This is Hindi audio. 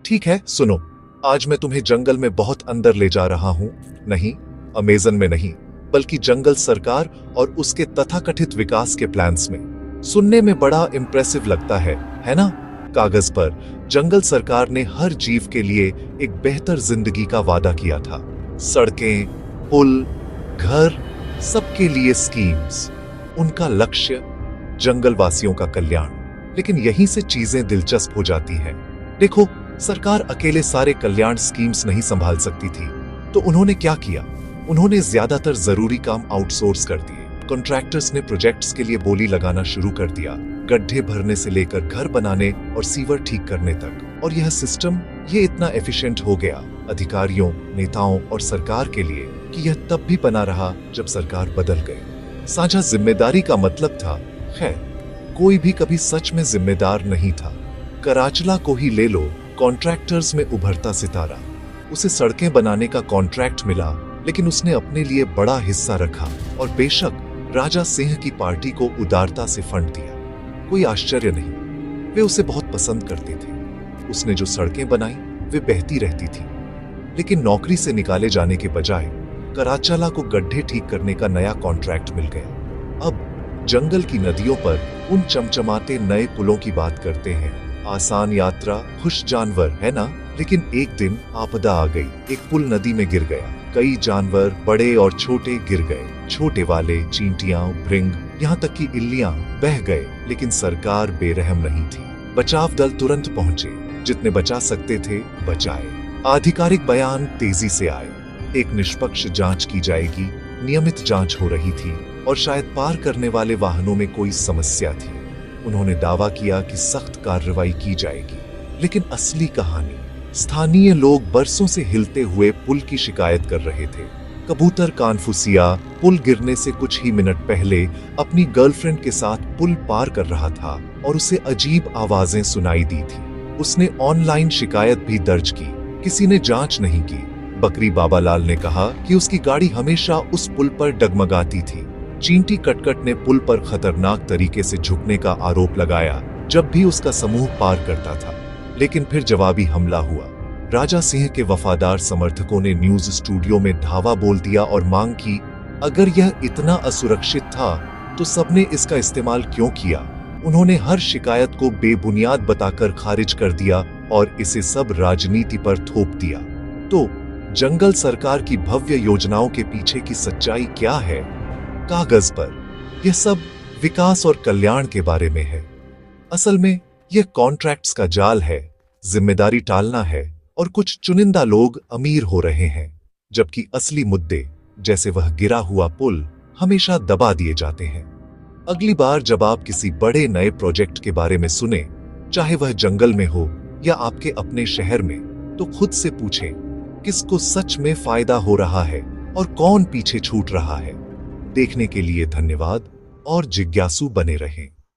ठीक है, सुनो, आज मैं तुम्हें जंगल में बहुत अंदर ले जा रहा हूं। नहीं, अमेज़न में नहीं, बल्कि जंगल सरकार और उसके तथाकथित विकास के प्लान्स में। सुनने में बड़ा इंप्रेसिव लगता है ना? कागज पर जंगल सरकार ने हर जीव के लिए एक बेहतर जिंदगी का वादा किया था। सड़कें, पुल, घर, सबके लिए स्कीम्स। उनका लक्ष्य जंगल वासियों का कल्याण। लेकिन यहीं से चीजें दिलचस्प हो जाती हैं। देखो, सरकार अकेले सारे कल्याण स्कीम्स नहीं संभाल सकती थी, तो उन्होंने क्या किया? उन्होंने ज्यादातर जरूरी काम आउटसोर्स कर दिए। कॉन्ट्रैक्टर्स ने प्रोजेक्ट्स के लिए बोली लगाना शुरू कर दिया, गड्ढे भरने से लेकर घर बनाने और सीवर ठीक करने तक। और यह सिस्टम ये इतना एफिशिएंट हो गया अधिकारियों, नेताओं और सरकार के लिए कि यह तब भी बना रहा जब सरकार बदल गई। साझा जिम्मेदारी का मतलब था, खैर, कोई भी कभी सच में जिम्मेदार नहीं था। कराचला को ही ले लो, कॉन्ट्रैक्टर्स में उभरता सितारा। उसे सड़कें बनाने का कॉन्ट्रैक्ट मिला, लेकिन उसने अपने लिए बड़ा हिस्सा रखा और बेशक राजा सिंह की पार्टी को उदारता से फंड दिया। कोई आश्चर्य नहीं, वे उसे बहुत पसंद करते थे। उसने जो सड़कें बनाई वे बहती रहती थी। लेकिन नौकरी से निकाले जाने के बजाय कराचला को गड्ढे ठीक करने का नया कॉन्ट्रैक्ट मिल गया। अब जंगल की नदियों पर उन चमचमाते नए पुलों की बात करते हैं। आसान यात्रा, खुश जानवर, है ना? लेकिन एक दिन आपदा आ गई। एक पुल नदी में गिर गया। कई जानवर, बड़े और छोटे, गिर गए। छोटे वाले, चींटियां, भृंग, यहाँ तक कि इल्लियां बह गए। लेकिन सरकार बेरहम नहीं थी। बचाव दल तुरंत पहुंचे। जितने बचा सकते थे बचाए। आधिकारिक बयान तेजी से आए। एक निष्पक्ष जांच की जाएगी, नियमित जांच हो रही थी और शायद पार करने वाले वाहनों में कोई समस्या थी। उन्होंने दावा किया कि सख्त कार्रवाई की जाएगी। लेकिन असली कहानी, स्थानीय लोग बरसों से हिलते हुए पुल की शिकायत कर रहे थे। कबूतर कानफुसिया पुल गिरने से कुछ ही मिनट पहले अपनी गर्लफ्रेंड के साथ पुल पार कर रहा था और उसे अजीब आवाजें सुनाई दी थी। उसने ऑनलाइन शिकायत भी दर्ज की। किसी ने जांच नहीं की। बकरी बाबालाल ने कहा कि उसकी गाड़ी हमेशा उस पुल पर डगमगाती थी। चींटी कटकट ने पुल पर खतरनाक तरीके से झुकने का आरोप लगाया जब भी उसका समूह पार करता था। लेकिन फिर जवाबी हमला हुआ। राजा सिंह के वफादार समर्थकों ने न्यूज स्टूडियो में धावा बोल दिया और मांग की, अगर यह इतना असुरक्षित था तो सबने इसका इस्तेमाल क्यों किया? उन्होंने हर शिकायत को बेबुनियाद बताकर खारिज कर दिया और इसे सब राजनीति पर थोप दिया। तो जंगल सरकार की भव्य योजनाओं के पीछे की सच्चाई क्या है? कागज पर यह सब विकास और कल्याण के बारे में है। असल में यह कॉन्ट्रैक्ट्स का जाल है, जिम्मेदारी टालना है और कुछ चुनिंदा लोग अमीर हो रहे हैं, जबकि असली मुद्दे, जैसे वह गिरा हुआ पुल, हमेशा दबा दिए जाते हैं। अगली बार जब आप किसी बड़े नए प्रोजेक्ट के बारे में सुने, चाहे वह जंगल में हो या आपके अपने शहर में, तो खुद से पूछें, किसको सच में फायदा हो रहा है और कौन पीछे छूट रहा है? देखने के लिए धन्यवाद और जिज्ञासु बने रहें।